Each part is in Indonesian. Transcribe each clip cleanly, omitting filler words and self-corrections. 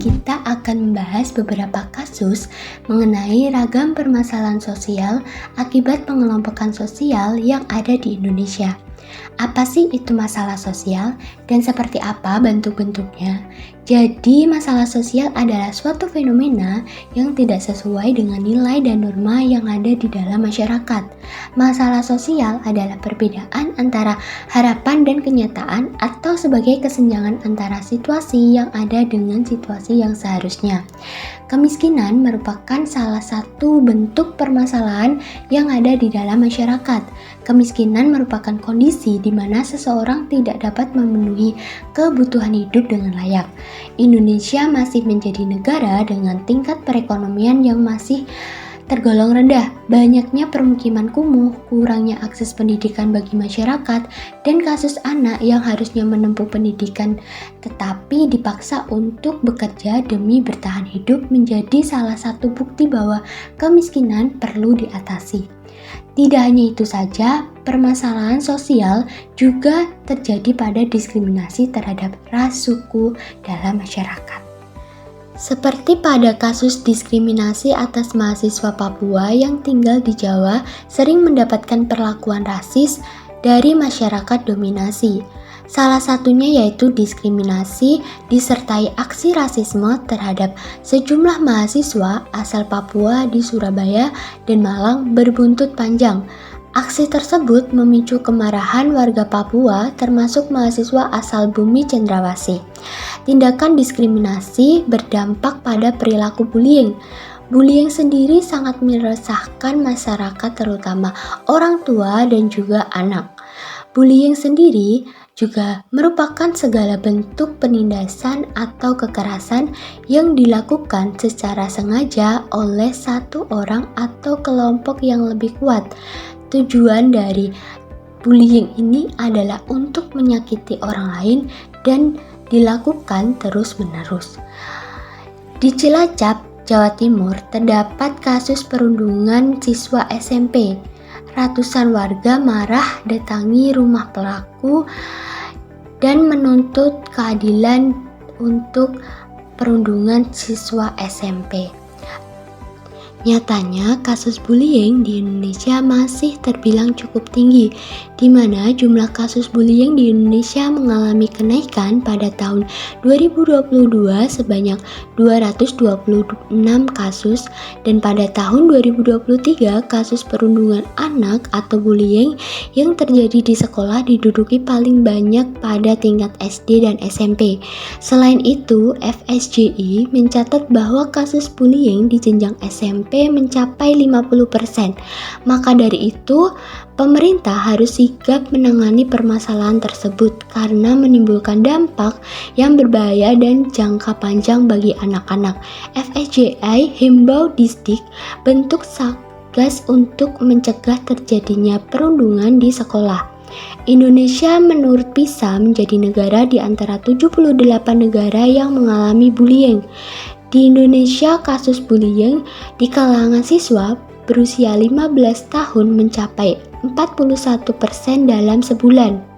kita akan membahas beberapa kasus mengenai ragam permasalahan sosial akibat pengelompokan sosial yang ada di Indonesia. Apa sih itu masalah sosial dan seperti apa bentuk-bentuknya? Jadi, masalah sosial adalah suatu fenomena yang tidak sesuai dengan nilai dan norma yang ada di dalam masyarakat. Masalah sosial adalah perbedaan antara harapan dan kenyataan atau sebagai kesenjangan antara situasi yang ada dengan situasi yang seharusnya. Kemiskinan merupakan salah satu bentuk permasalahan yang ada di dalam masyarakat. Kemiskinan merupakan kondisi di mana seseorang tidak dapat memenuhi kebutuhan hidup dengan layak. Indonesia masih menjadi negara dengan tingkat perekonomian yang masih tergolong rendah, banyaknya permukiman kumuh, kurangnya akses pendidikan bagi masyarakat, dan kasus anak yang harusnya menempuh pendidikan tetapi dipaksa untuk bekerja demi bertahan hidup menjadi salah satu bukti bahwa kemiskinan perlu diatasi. Tidak hanya itu saja, permasalahan sosial juga terjadi pada diskriminasi terhadap ras suku dalam masyarakat. Seperti pada kasus diskriminasi atas mahasiswa Papua yang tinggal di Jawa sering mendapatkan perlakuan rasis dari masyarakat dominasi. Salah satunya yaitu diskriminasi disertai aksi rasisme terhadap sejumlah mahasiswa asal Papua di Surabaya dan Malang berbuntut panjang. Aksi tersebut memicu kemarahan warga Papua termasuk mahasiswa asal Bumi Cendrawasih. Tindakan diskriminasi berdampak pada perilaku bullying. Bullying sendiri sangat meresahkan masyarakat terutama orang tua dan juga anak. Bullying sendiri juga merupakan segala bentuk penindasan atau kekerasan yang dilakukan secara sengaja oleh satu orang atau kelompok yang lebih kuat. Tujuan dari bullying ini adalah untuk menyakiti orang lain dan dilakukan terus-menerus. Di Cilacap, Jawa Timur, terdapat kasus perundungan siswa SMP. Ratusan warga marah datangi rumah pelaku dan menuntut keadilan untuk perundungan siswa SMP. Nyatanya, kasus bullying di Indonesia masih terbilang cukup tinggi, di mana jumlah kasus bullying di Indonesia mengalami kenaikan pada tahun 2022 sebanyak 226 kasus, dan pada tahun 2023 kasus perundungan anak atau bullying yang terjadi di sekolah diduduki paling banyak pada tingkat SD dan SMP. Selain itu, FSJI mencatat bahwa kasus bullying di jenjang SMP mencapai 50%. Maka dari itu, pemerintah harus sigap menangani permasalahan tersebut karena menimbulkan dampak yang berbahaya dan jangka panjang bagi anak-anak. FSJI himbau Disdik bentuk satgas untuk mencegah terjadinya perundungan di sekolah. Indonesia menurut PISA menjadi negara di antara 78 negara yang mengalami bullying. Di Indonesia, kasus bullying di kalangan siswa berusia 15 tahun mencapai 41% dalam sebulan.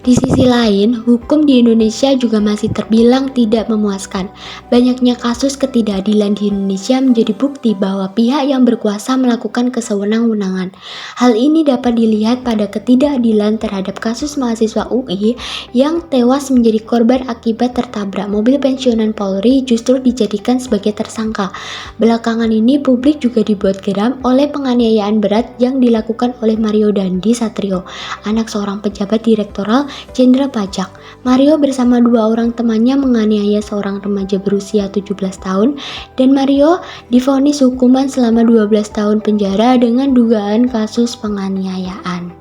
Di sisi lain, hukum di Indonesia juga masih terbilang tidak memuaskan. Banyaknya kasus ketidakadilan di Indonesia menjadi bukti bahwa pihak yang berkuasa melakukan kesewenang-wenangan. Hal ini dapat dilihat pada ketidakadilan terhadap kasus mahasiswa UI yang tewas menjadi korban akibat tertabrak mobil pensiunan Polri justru dijadikan sebagai tersangka. Belakangan ini publik juga dibuat geram oleh penganiayaan berat yang dilakukan oleh Mario Dandi Satrio, anak seorang pejabat direktoral Jenderal Pajak. Mario bersama dua orang temannya menganiaya seorang remaja berusia 17 tahun dan Mario divonis hukuman selama 12 tahun penjara dengan dugaan kasus penganiayaan.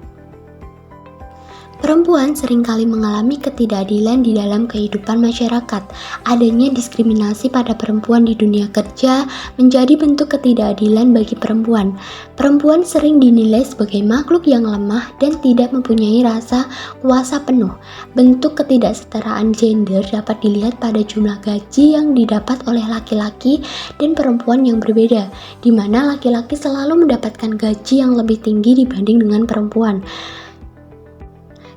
Perempuan seringkali mengalami ketidakadilan di dalam kehidupan masyarakat. Adanya diskriminasi pada perempuan di dunia kerja menjadi bentuk ketidakadilan bagi perempuan. Perempuan sering dinilai sebagai makhluk yang lemah dan tidak mempunyai rasa kuasa penuh. Bentuk ketidaksetaraan gender dapat dilihat pada jumlah gaji yang didapat oleh laki-laki dan perempuan yang berbeda, di mana laki-laki selalu mendapatkan gaji yang lebih tinggi dibanding dengan perempuan.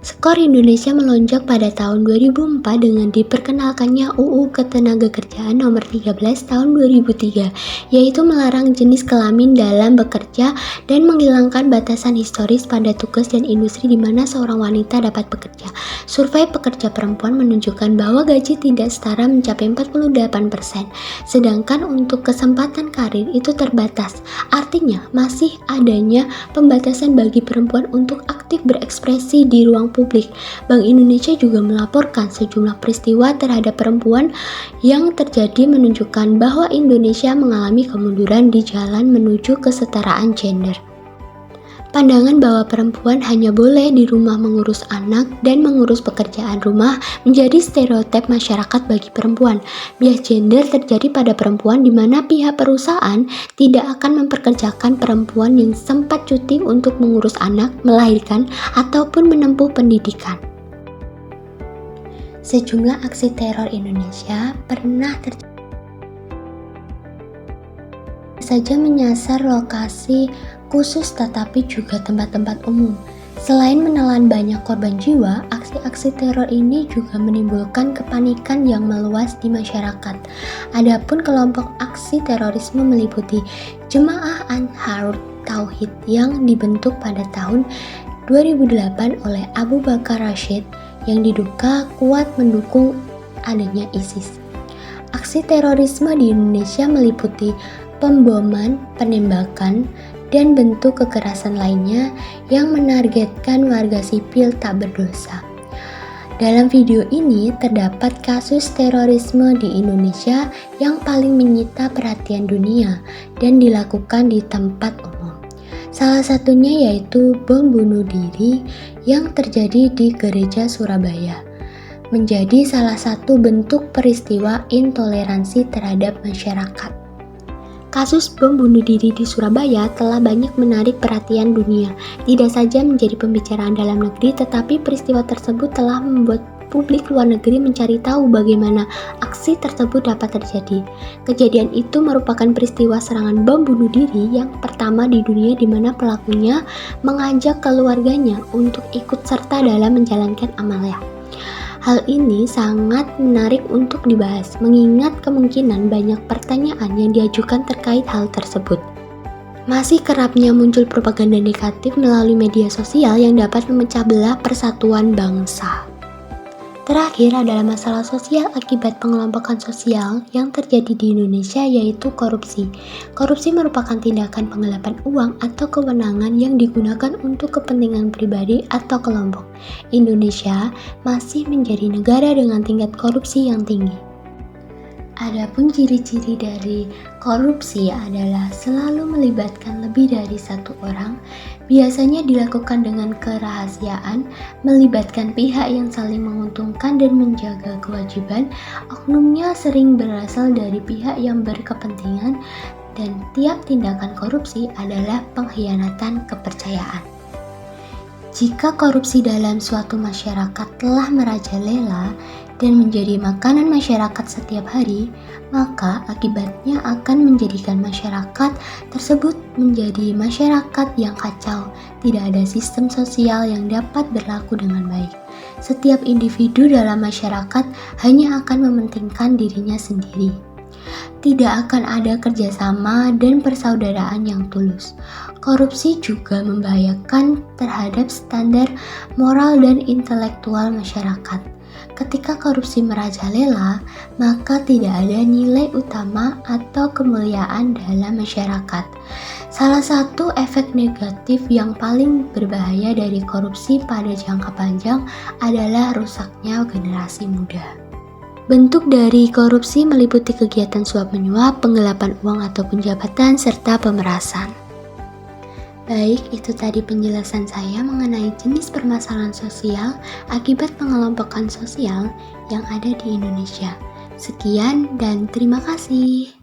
Skor Indonesia melonjak pada tahun 2004 dengan diperkenalkannya UU Ketenagakerjaan Nomor 13 tahun 2003, yaitu melarang jenis kelamin dalam bekerja dan menghilangkan batasan historis pada tugas dan industri di mana seorang wanita dapat bekerja. Survei pekerja perempuan menunjukkan bahwa gaji tidak setara mencapai 48%, sedangkan untuk kesempatan karir itu terbatas. Artinya, masih adanya pembatasan bagi perempuan untuk aktif berekspresi di ruang publik. Bank Indonesia juga melaporkan sejumlah peristiwa terhadap perempuan yang terjadi menunjukkan bahwa Indonesia mengalami kemunduran di jalan menuju kesetaraan gender. Pandangan bahwa perempuan hanya boleh di rumah mengurus anak dan mengurus pekerjaan rumah menjadi stereotip masyarakat bagi perempuan. Bias gender terjadi pada perempuan di mana pihak perusahaan tidak akan memperkerjakan perempuan yang sempat cuti untuk mengurus anak, melahirkan, ataupun menempuh pendidikan. Sejumlah aksi teror Indonesia pernah terjadi saja menyasar lokasi khusus tetapi juga tempat-tempat umum. Selain menelan banyak korban jiwa, aksi-aksi teror ini juga menimbulkan kepanikan yang meluas di masyarakat. Adapun kelompok aksi terorisme meliputi Jemaah Ansharut Tauhid yang dibentuk pada tahun 2008 oleh Abu Bakar Rashid yang diduga kuat mendukung adanya ISIS. Aksi terorisme di Indonesia meliputi pemboman, penembakan, dan bentuk kekerasan lainnya yang menargetkan warga sipil tak berdosa. Dalam video ini terdapat kasus terorisme di Indonesia yang paling menyita perhatian dunia dan dilakukan di tempat umum. Salah satunya yaitu bom bunuh diri yang terjadi di Gereja Surabaya, menjadi salah satu bentuk peristiwa intoleransi terhadap masyarakat. Kasus bom bunuh diri di Surabaya telah banyak menarik perhatian dunia, tidak saja menjadi pembicaraan dalam negeri, tetapi peristiwa tersebut telah membuat publik luar negeri mencari tahu bagaimana aksi tersebut dapat terjadi. Kejadian itu merupakan peristiwa serangan bom bunuh diri yang pertama di dunia di mana pelakunya mengajak keluarganya untuk ikut serta dalam menjalankan amalnya. Hal ini sangat menarik untuk dibahas, mengingat kemungkinan banyak pertanyaan yang diajukan terkait hal tersebut. Masih kerapnya muncul propaganda negatif melalui media sosial yang dapat memecah belah persatuan bangsa. Terakhir adalah masalah sosial akibat pengelompokan sosial yang terjadi di Indonesia, yaitu korupsi. Korupsi merupakan tindakan penggelapan uang atau kewenangan yang digunakan untuk kepentingan pribadi atau kelompok. Indonesia masih menjadi negara dengan tingkat korupsi yang tinggi. Adapun ciri-ciri dari korupsi adalah selalu melibatkan lebih dari satu orang, biasanya dilakukan dengan kerahasiaan, melibatkan pihak yang saling menguntungkan dan menjaga kewajiban, oknumnya sering berasal dari pihak yang berkepentingan, dan tiap tindakan korupsi adalah pengkhianatan kepercayaan. Jika korupsi dalam suatu masyarakat telah merajalela dan menjadi makanan masyarakat setiap hari, maka akibatnya akan menjadikan masyarakat tersebut menjadi masyarakat yang kacau, tidak ada sistem sosial yang dapat berlaku dengan baik. Setiap individu dalam masyarakat hanya akan mementingkan dirinya sendiri. Tidak akan ada kerjasama dan persaudaraan yang tulus. Korupsi juga membahayakan terhadap standar moral dan intelektual masyarakat. Ketika korupsi merajalela, maka tidak ada nilai utama atau kemuliaan dalam masyarakat. Salah satu efek negatif yang paling berbahaya dari korupsi pada jangka panjang adalah rusaknya generasi muda. Bentuk dari korupsi meliputi kegiatan suap-menyuap, penggelapan uang ataupun jabatan, serta pemerasan. Baik, itu tadi penjelasan saya mengenai jenis permasalahan sosial akibat pengelompokan sosial yang ada di Indonesia. Sekian dan terima kasih.